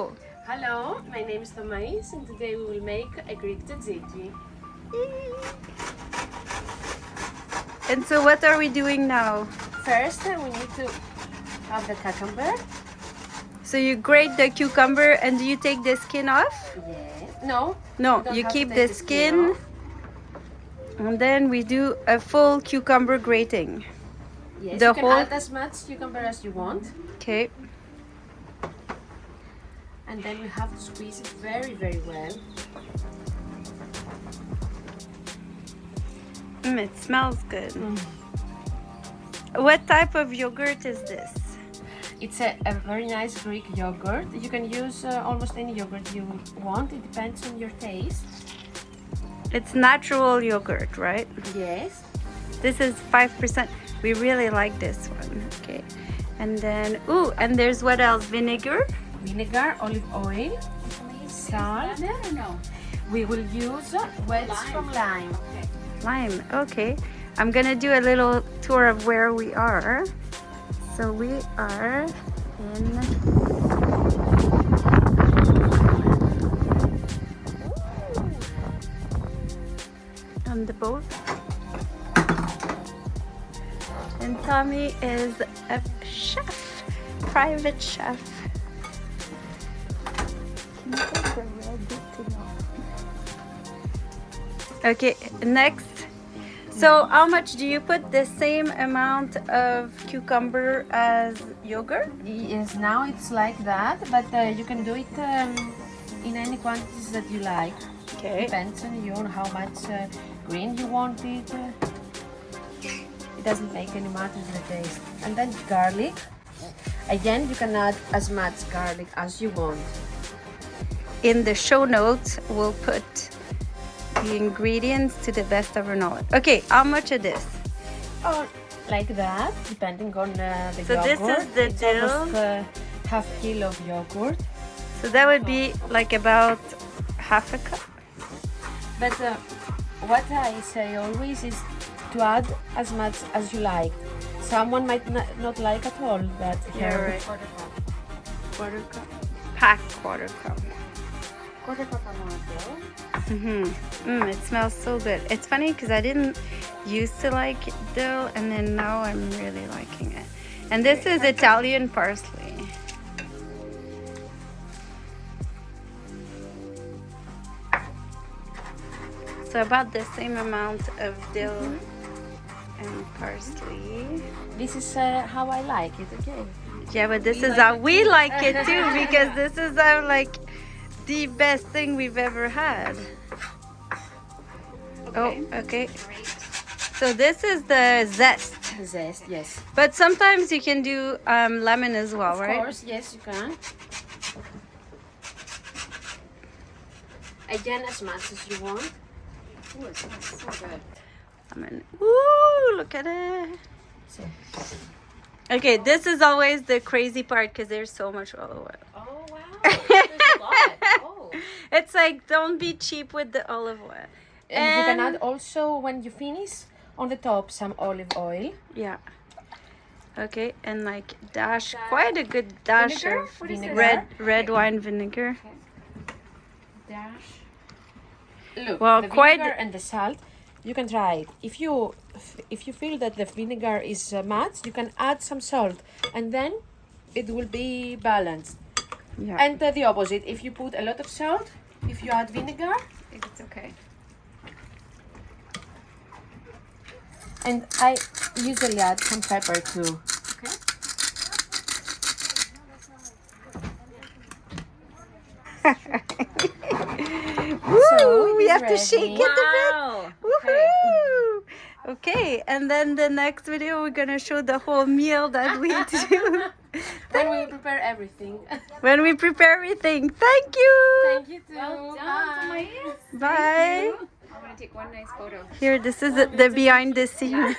Hello. Hello, my name is Thomais and today we will make a Greek tzatziki. And so what are we doing now? First, we need to have the cucumber. So you grate the cucumber and do you take the skin off? Yes. No. No, don't you have keep to the take skin. off. And then we do a full cucumber grating. Yes, The you can whole- add as much cucumber as you want. Okay. And then we have to squeeze it very, very well. It smells good. What type of yogurt is this? It's a very nice Greek yogurt. You can use almost any yogurt you want. It depends on your taste. It's natural yogurt, right? Yes. This is 5%. We really like this one. Okay. And then, ooh, and there's what else? Vinegar? Vinegar, olive oil, salt. No. We will use wedges from lime. Lime. Okay. I'm gonna do a little tour of where we are. So we are in on the boat. And Tommy is a chef, private chef. Can you take the red thing off? Okay, next. So how much do you put? The same amount of cucumber as yogurt? Yes, now it's like that, but you can do it in any quantities that you like. Okay. Depends on you on how much green you want it. It doesn't make any matter to the taste. And then garlic. Again, you can add as much garlic as you want. In the show notes, we'll put the ingredients to the best of our knowledge. Okay, how much of this? Or like that, depending on the So yogurt. this is the it's dill. almost half kilo of yogurt. So that would be like about half a cup. But what I say always is to add as much as you like. Someone might not like at all that. Yeah, herb. right. Quarter cup. Pack quarter cup. Quarter cup of dill. It smells so good. It's funny because I didn't used to like dill, and then now I'm really liking it. And this is Italian parsley. So about the same amount of dill and parsley. This is how I like it. Okay. Yeah, but this is how we like it too, because this is our like the best thing we've ever had. Okay. Oh, okay. Great. So this is the zest, Zest, yes. but sometimes you can do lemon as well, Of right? course, yes, you can. Again, as much as you want. Ooh, it smells so good. Lemon. Ooh, look at it. So, Okay, this is always the crazy part because there's so much olive oil. Oh, wow. There's a lot. Oh. It's like, don't be cheap with the olive oil. and you can add also, when you finish, on the top some olive oil. Yeah. Okay, and like dash, quite a good dash Vinegar? of What is Vinegar. red wine vinegar. Dash. Look, Well, the quite- vinegar and the salt, you can try it. If you feel that the vinegar is much, you can add some salt, and then it will be balanced. Yeah. And the opposite, if you put a lot of salt, if you add vinegar, It's okay. and I usually add some pepper too. Okay. Woo, we it is have to shake it a bit. Wow. Woohoo! Okay, and then the next video we're gonna show the whole meal that we do Then we will prepare everything. when we prepare everything. Thank you. Thank you too. Well done, Bye. Thomais. Bye. I'm going to take one nice photo. Here, this is the behind the scenes.